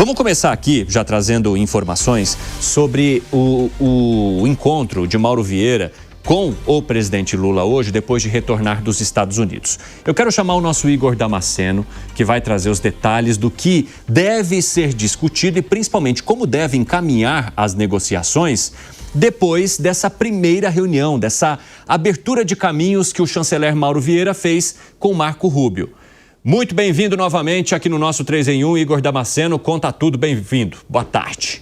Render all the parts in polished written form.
Vamos começar aqui já trazendo informações sobre o encontro de Mauro Vieira com o presidente Lula hoje, depois de retornar dos Estados Unidos. Eu quero chamar o nosso Igor Damasceno, que vai trazer os detalhes do que deve ser discutido e principalmente como deve encaminhar as negociações depois dessa primeira reunião, dessa abertura de caminhos que o chanceler Mauro Vieira fez com Marco Rubio. Muito bem-vindo novamente aqui no nosso 3 em 1, Igor Damasceno, conta tudo, bem-vindo. Boa tarde.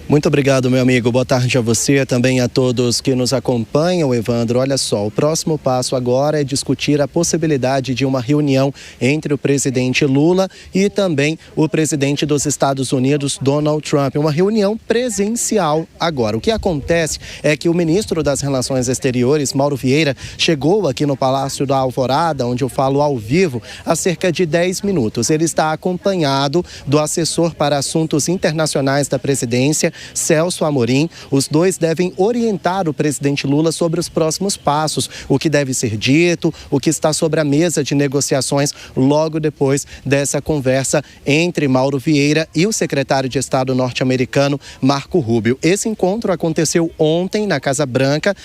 Muito obrigado, meu amigo. Boa tarde a você, também a todos que nos acompanham, Evandro. Olha só, o próximo passo agora é discutir a possibilidade de uma reunião entre o presidente Lula e também o presidente dos Estados Unidos, Donald Trump. Uma reunião presencial agora. O que acontece é que o ministro das Relações Exteriores, Mauro Vieira, chegou aqui no Palácio da Alvorada, onde eu falo ao vivo, há cerca de 10 minutos. Ele está acompanhado do assessor para assuntos internacionais da presidência, Celso Amorim. Os dois devem orientar o presidente Lula sobre os próximos passos, o que deve ser dito, o que está sobre a mesa de negociações logo depois dessa conversa entre Mauro Vieira e o secretário de Estado norte-americano, Marco Rubio. Esse encontro aconteceu ontem na Casa Branca,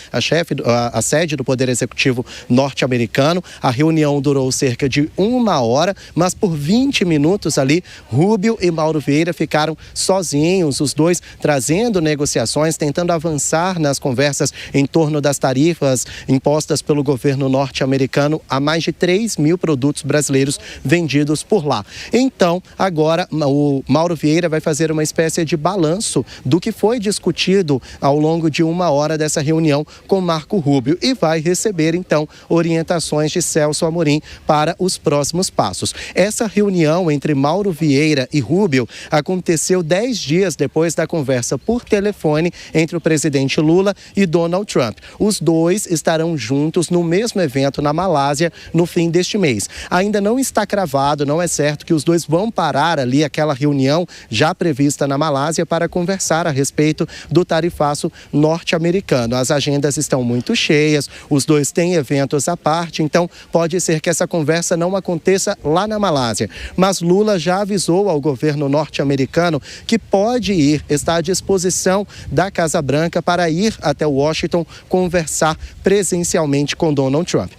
a sede do Poder Executivo norte-americano. A reunião durou cerca de 1 hora, mas por 20 minutos ali, Rubio e Mauro Vieira ficaram sozinhos, os dois trazendo negociações, tentando avançar nas conversas em torno das tarifas impostas pelo governo norte-americano a mais de 3 mil produtos brasileiros vendidos por lá. Então, agora, o Mauro Vieira vai fazer uma espécie de balanço do que foi discutido ao longo de 1 hora dessa reunião com Marco Rubio e vai receber, então, orientações de Celso Amorim para os próximos passos. Essa reunião entre Mauro Vieira e Rubio aconteceu 10 dias depois da conversa por telefone entre o presidente Lula e Donald Trump. Os dois estarão juntos no mesmo evento na Malásia no fim deste mês. Ainda não está cravado, não é certo que os dois vão parar ali aquela reunião já prevista na Malásia para conversar a respeito do tarifaço norte-americano. As agendas estão muito cheias, os dois têm eventos à parte, então pode ser que essa conversa não aconteça lá na Malásia. Mas Lula já avisou ao governo norte-americano que pode está à disposição da Casa Branca para ir até Washington conversar presencialmente com Donald Trump.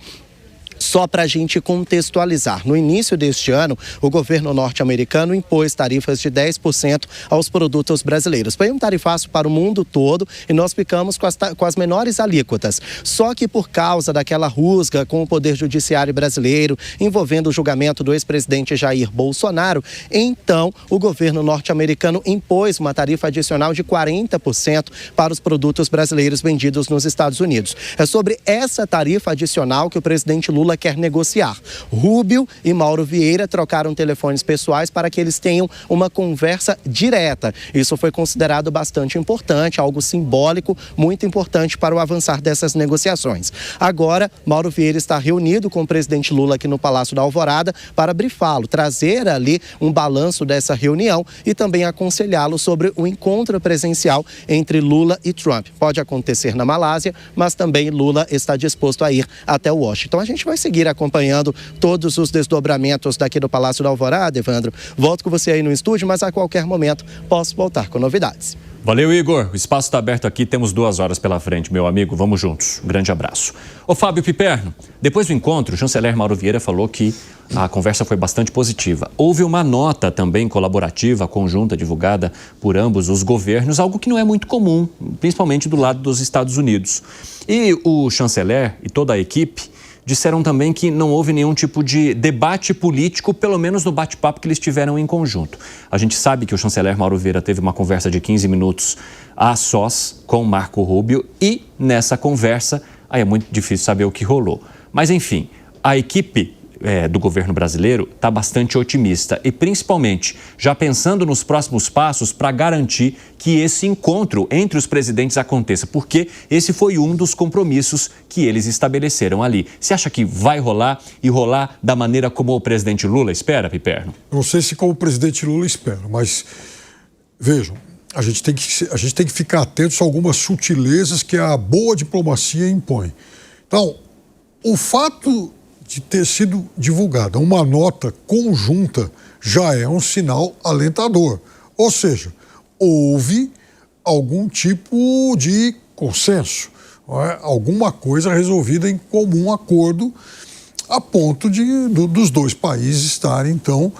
Só para a gente contextualizar, no início deste ano, o governo norte-americano impôs tarifas de 10% aos produtos brasileiros. Foi um tarifaço para o mundo todo e nós ficamos com as menores alíquotas. Só que por causa daquela rusga com o Poder Judiciário brasileiro, envolvendo o julgamento do ex-presidente Jair Bolsonaro, então o governo norte-americano impôs uma tarifa adicional de 40% para os produtos brasileiros vendidos nos Estados Unidos. É sobre essa tarifa adicional que o presidente Lula quer negociar. Rubio e Mauro Vieira trocaram telefones pessoais para que eles tenham uma conversa direta. Isso foi considerado bastante importante, algo simbólico, muito importante para o avançar dessas negociações. Agora, Mauro Vieira está reunido com o presidente Lula aqui no Palácio da Alvorada para brifá-lo, trazer ali um balanço dessa reunião e também aconselhá-lo sobre o encontro presencial entre Lula e Trump. Pode acontecer na Malásia, mas também Lula está disposto a ir até Washington. A gente vai seguir acompanhando todos os desdobramentos daqui do Palácio da Alvorada, Evandro. Volto com você aí no estúdio, mas a qualquer momento posso voltar com novidades. Valeu, Igor. O espaço está aberto aqui, temos 2 horas pela frente, meu amigo. Vamos juntos. Um grande abraço. Ô, Fábio Piperno, depois do encontro, o chanceler Mauro Vieira falou que a conversa foi bastante positiva. Houve uma nota também colaborativa, conjunta, divulgada por ambos os governos, algo que não é muito comum, principalmente do lado dos Estados Unidos. E o chanceler e toda a equipe disseram também que não houve nenhum tipo de debate político, pelo menos no bate-papo que eles tiveram em conjunto. A gente sabe que o chanceler Mauro Vieira teve uma conversa de 15 minutos a sós com Marco Rubio e nessa conversa, aí é muito difícil saber o que rolou. Mas enfim, a equipe do governo brasileiro está bastante otimista e principalmente já pensando nos próximos passos para garantir que esse encontro entre os presidentes aconteça, porque esse foi um dos compromissos que eles estabeleceram ali. Você acha que vai rolar e rolar da maneira como o presidente Lula espera, Piperno? Não sei se como o presidente Lula espera, mas vejam, a gente tem que ficar atentos a algumas sutilezas que a boa diplomacia impõe. Então, o fato de ter sido divulgada uma nota conjunta já é um sinal alentador. Ou seja, houve algum tipo de consenso, não é? Alguma coisa resolvida em comum acordo, a ponto dos dois países estarem, então,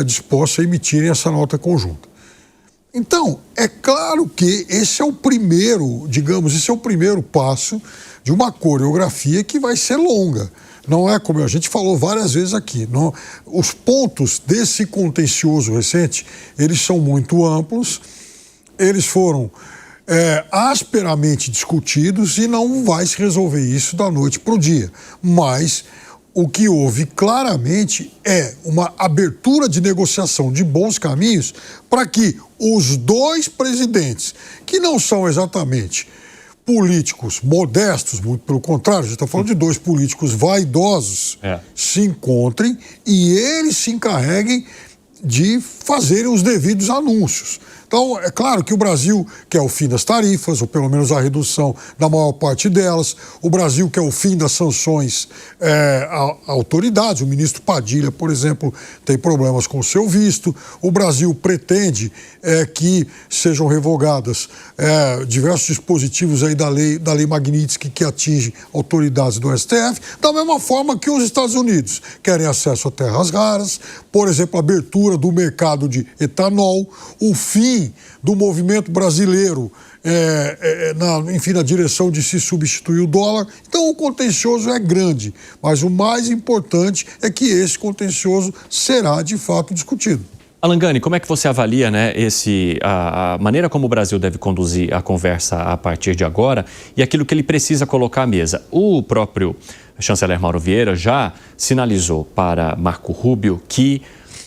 dispostos a emitirem essa nota conjunta. Então, é claro que esse é o primeiro, digamos, esse é o primeiro passo de uma coreografia que vai ser longa. Não é como a gente falou várias vezes aqui. Não, os pontos desse contencioso recente, eles são muito amplos, eles foram asperamente discutidos e não vai se resolver isso da noite para o dia. Mas o que houve claramente é uma abertura de negociação de bons caminhos para que os dois presidentes, que não são exatamente políticos modestos, muito pelo contrário, a gente está falando de dois políticos vaidosos, se encontrem e eles se encarreguem de fazerem os devidos anúncios. Então, é claro que o Brasil quer o fim das tarifas, ou pelo menos a redução da maior parte delas. O Brasil quer o fim das sanções a autoridades. O ministro Padilha, por exemplo, tem problemas com o seu visto. O Brasil pretende que sejam revogadas diversos dispositivos aí da lei Magnitsky que atinge autoridades do STF. Da mesma forma que os Estados Unidos querem acesso a terras raras, por exemplo, a abertura do mercado de etanol, o fim do movimento brasileiro, na direção de se substituir o dólar. Então, o contencioso é grande, mas o mais importante é que esse contencioso será, de fato, discutido. Alan Gani, como é que você avalia, né, a maneira como o Brasil deve conduzir a conversa a partir de agora e aquilo que ele precisa colocar à mesa? O próprio chanceler Mauro Vieira já sinalizou para Marco Rubio que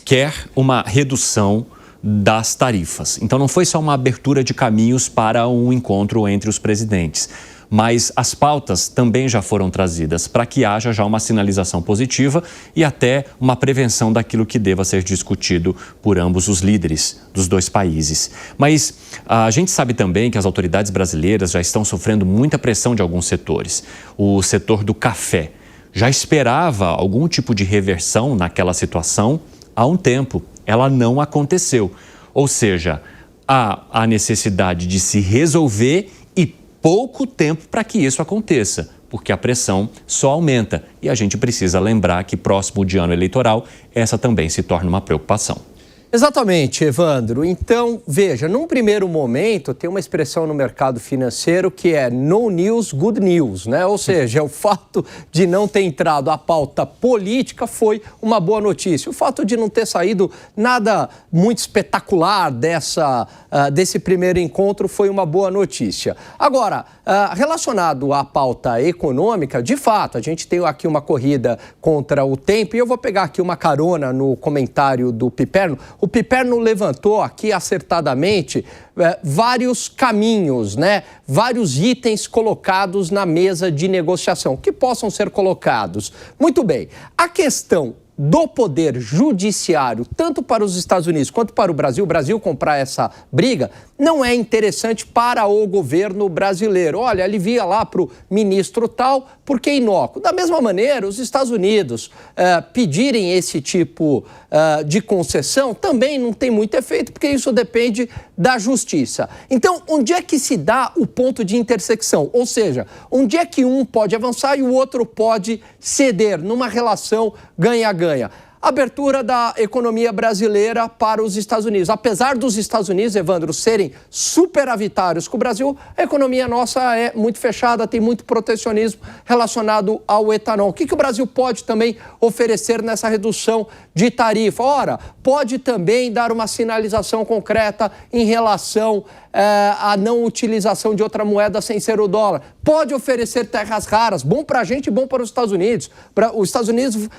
quer uma redução das tarifas. Então não foi só uma abertura de caminhos para um encontro entre os presidentes, mas as pautas também já foram trazidas para que haja já uma sinalização positiva e até uma prevenção daquilo que deva ser discutido por ambos os líderes dos dois países. Mas a gente sabe também que as autoridades brasileiras já estão sofrendo muita pressão de alguns setores. O setor do café já esperava algum tipo de reversão naquela situação há um tempo. Ela não aconteceu. Ou seja, há a necessidade de se resolver e pouco tempo para que isso aconteça, porque a pressão só aumenta. E a gente precisa lembrar que próximo de ano eleitoral, essa também se torna uma preocupação. Exatamente, Evandro. Então, veja, num primeiro momento tem uma expressão no mercado financeiro que é no news, good news, né? Ou seja, o fato de não ter entrado a pauta política foi uma boa notícia. O fato de não ter saído nada muito espetacular desse primeiro encontro foi uma boa notícia. Agora, relacionado à pauta econômica, de fato, a gente tem aqui uma corrida contra o tempo e eu vou pegar aqui uma carona no comentário do Piperno. O Piperno levantou aqui acertadamente vários caminhos, né? Vários itens colocados na mesa de negociação que possam ser colocados. Muito bem, a questão do poder judiciário, tanto para os Estados Unidos quanto para o Brasil comprar essa briga, não é interessante para o governo brasileiro. Olha, alivia lá para o ministro tal, porque é inócuo. Da mesma maneira, os Estados Unidos pedirem esse tipo de concessão também não tem muito efeito, porque isso depende da justiça. Então, onde é que se dá o ponto de intersecção? Ou seja, onde é que um pode avançar e o outro pode ceder numa relação ganha-ganha? Abertura da economia brasileira para os Estados Unidos. Apesar dos Estados Unidos, Evandro, serem superavitários com o Brasil, a economia nossa é muito fechada, tem muito protecionismo relacionado ao etanol. O que o Brasil pode também oferecer nessa redução de tarifa? Ora, pode também dar uma sinalização concreta em relação à não utilização de outra moeda sem ser o dólar. Pode oferecer terras raras, bom para a gente e bom para os Estados Unidos. Os Estados Unidos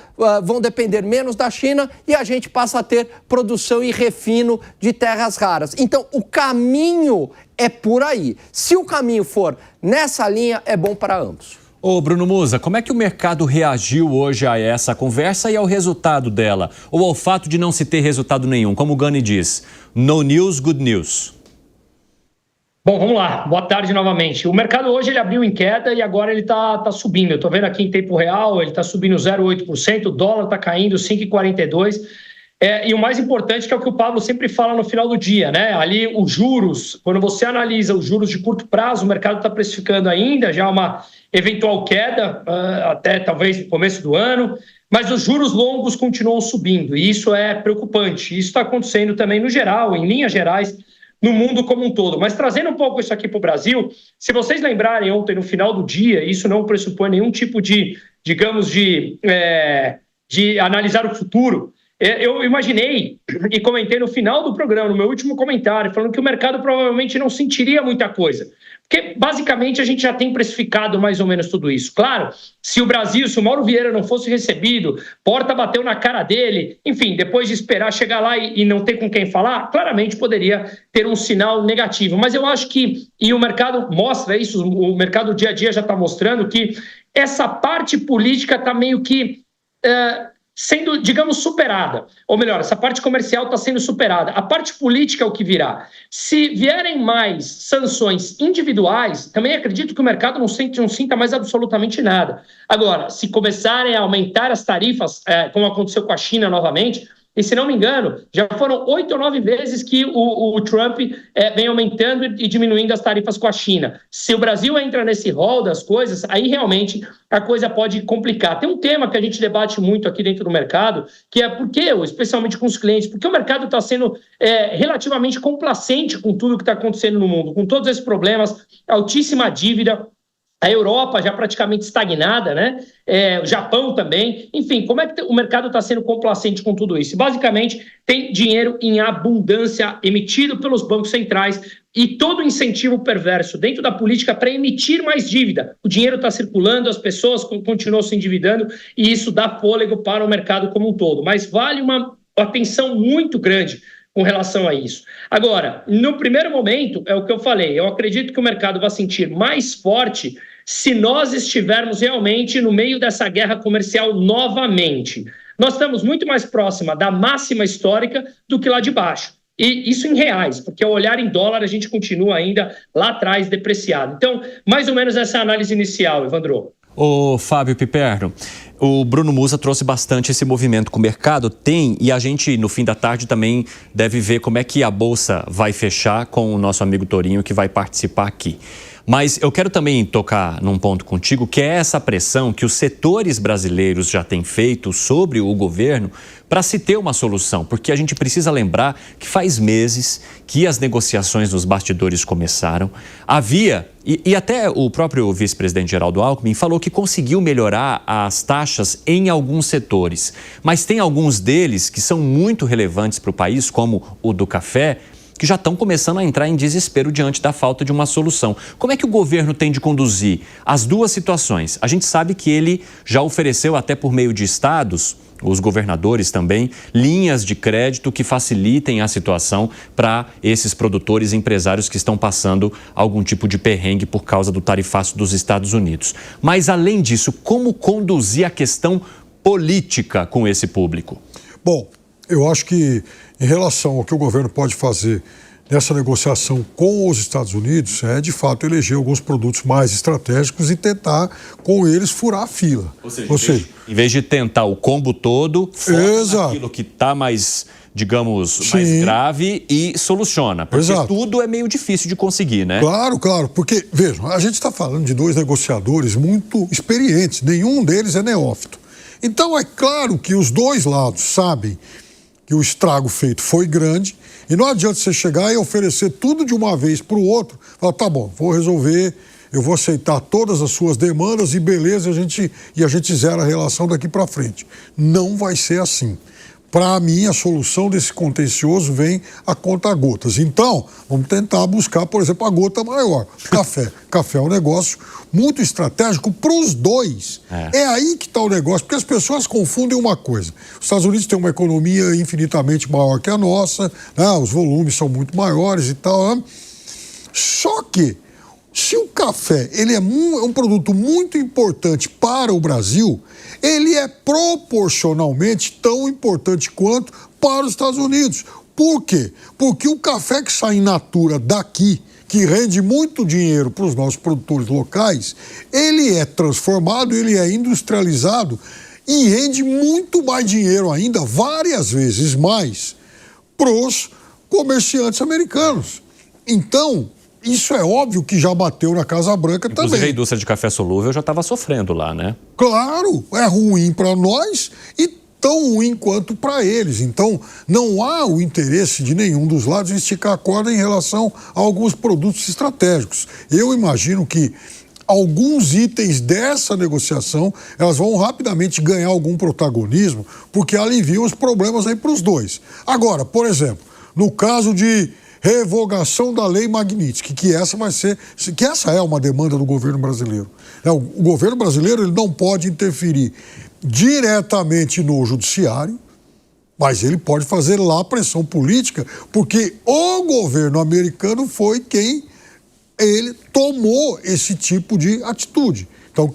vão depender menos da China e a gente passa a ter produção e refino de terras raras. Então, o caminho é por aí. Se o caminho for nessa linha, é bom para ambos. Ô Bruno Musa, como é que o mercado reagiu hoje a essa conversa e ao resultado dela? Ou ao fato de não se ter resultado nenhum? Como o Gani diz, no news, good news. Bom, vamos lá. Boa tarde novamente. O mercado hoje ele abriu em queda e agora ele está subindo. Eu estou vendo aqui em tempo real, ele está subindo 0,8%, o dólar está caindo 5,42%. E o mais importante que é o que o Pablo sempre fala no final do dia, né? Ali os juros, quando você analisa os juros de curto prazo, o mercado está precificando ainda já uma eventual queda, até talvez no começo do ano, mas os juros longos continuam subindo e isso é preocupante. Isso está acontecendo também no geral, em linhas gerais, no mundo como um todo. Mas trazendo um pouco isso aqui para o Brasil, se vocês lembrarem ontem no final do dia, isso não pressupõe nenhum tipo de, digamos, de analisar o futuro. Eu imaginei e comentei no final do programa, no meu último comentário, falando que o mercado provavelmente não sentiria muita coisa. Porque, basicamente, a gente já tem precificado mais ou menos tudo isso. Claro, se o Mauro Vieira não fosse recebido, Porta bateu na cara dele, enfim, depois de esperar chegar lá e não ter com quem falar, claramente poderia ter um sinal negativo. Mas eu acho que, e o mercado mostra isso, o mercado dia a dia já está mostrando que essa parte política está meio que sendo, digamos, superada. Ou melhor, essa parte comercial está sendo superada. A parte política é o que virá. Se vierem mais sanções individuais, também acredito que o mercado não sinta mais absolutamente nada. Agora, se começarem a aumentar as tarifas, como aconteceu com a China novamente, e se não me engano, já foram 8 ou 9 vezes que o Trump vem aumentando e diminuindo as tarifas com a China. Se o Brasil entra nesse rol das coisas, aí realmente a coisa pode complicar. Tem um tema que a gente debate muito aqui dentro do mercado, que é por que, especialmente com os clientes, porque o mercado está sendo relativamente complacente com tudo que está acontecendo no mundo, com todos esses problemas, altíssima dívida, a Europa já praticamente estagnada, né? O Japão também. Enfim, como é que o mercado está sendo complacente com tudo isso? Basicamente, tem dinheiro em abundância emitido pelos bancos centrais e todo incentivo perverso dentro da política para emitir mais dívida. O dinheiro está circulando, as pessoas continuam se endividando e isso dá fôlego para o mercado como um todo. Mas vale uma atenção muito grande com relação a isso. Agora, no primeiro momento, é o que eu falei, eu acredito que o mercado vai sentir mais forte se nós estivermos realmente no meio dessa guerra comercial novamente. Nós estamos muito mais próxima da máxima histórica do que lá de baixo. E isso em reais, porque ao olhar em dólar a gente continua ainda lá atrás depreciado. Então, mais ou menos essa análise inicial, Evandro. Ô, Fábio Piperno, o Bruno Musa trouxe bastante esse movimento que o mercado tem e a gente, no fim da tarde, também deve ver como é que a Bolsa vai fechar com o nosso amigo Torinho, que vai participar aqui. Mas eu quero também tocar num ponto contigo, que é essa pressão que os setores brasileiros já têm feito sobre o governo para se ter uma solução. Porque a gente precisa lembrar que faz meses que as negociações nos bastidores começaram. Havia, e até o próprio vice-presidente Geraldo Alckmin falou que conseguiu melhorar as taxas em alguns setores. Mas tem alguns deles que são muito relevantes para o país, como o do café, que já estão começando a entrar em desespero diante da falta de uma solução. Como é que o governo tem de conduzir as duas situações? A gente sabe que ele já ofereceu, até por meio de estados, os governadores também, linhas de crédito que facilitem a situação para esses produtores e empresários que estão passando algum tipo de perrengue por causa do tarifaço dos Estados Unidos. Mas, além disso, como conduzir a questão política com esse público? Bom, eu acho que em relação ao que o governo pode fazer nessa negociação com os Estados Unidos, é de fato eleger alguns produtos mais estratégicos e tentar com eles furar a fila. Ou seja, em vez de tentar o combo todo, foca naquilo que está mais, digamos, mais grave e soluciona. Porque tudo é meio difícil de conseguir, né? Claro, claro, porque, vejam, a gente está falando de dois negociadores muito experientes, nenhum deles é neófito. Então é claro que os dois lados sabem que o estrago feito foi grande e não adianta você chegar e oferecer tudo de uma vez para o outro. Falar, tá bom, vou resolver, eu vou aceitar todas as suas demandas e beleza, a gente zera a relação daqui para frente. Não vai ser assim. Para mim, a solução desse contencioso vem a conta-gotas. Então, vamos tentar buscar, por exemplo, a gota maior. Café. Café é um negócio muito estratégico para os dois. É aí que está o negócio, porque as pessoas confundem uma coisa. Os Estados Unidos têm uma economia infinitamente maior que a nossa, né? Os volumes são muito maiores e tal. Né? Só que, se o café ele é um produto muito importante para o Brasil, ele é proporcionalmente tão importante quanto para os Estados Unidos. Por quê? Porque o café que sai in natura daqui, que rende muito dinheiro para os nossos produtores locais, ele é transformado, ele é industrializado e rende muito mais dinheiro ainda, várias vezes mais, para os comerciantes americanos. Então, isso é óbvio que já bateu na Casa Branca também. Inclusive a indústria de café solúvel já estava sofrendo lá, né? Claro, é ruim para nós e tão ruim quanto para eles. Então, não há o interesse de nenhum dos lados em esticar a corda em relação a alguns produtos estratégicos. Eu imagino que alguns itens dessa negociação, elas vão rapidamente ganhar algum protagonismo, porque aliviam os problemas aí para os dois. Agora, por exemplo, no caso de revogação da lei Magnitsky, que essa é uma demanda do governo brasileiro. O governo brasileiro ele não pode interferir diretamente no judiciário, mas ele pode fazer lá pressão política, porque o governo americano foi quem ele tomou esse tipo de atitude. Então,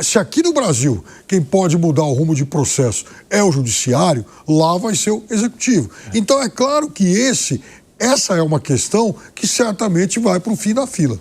se aqui no Brasil quem pode mudar o rumo de processo é o judiciário, lá vai ser o executivo. Então é claro que essa é uma questão que certamente vai para o fim da fila.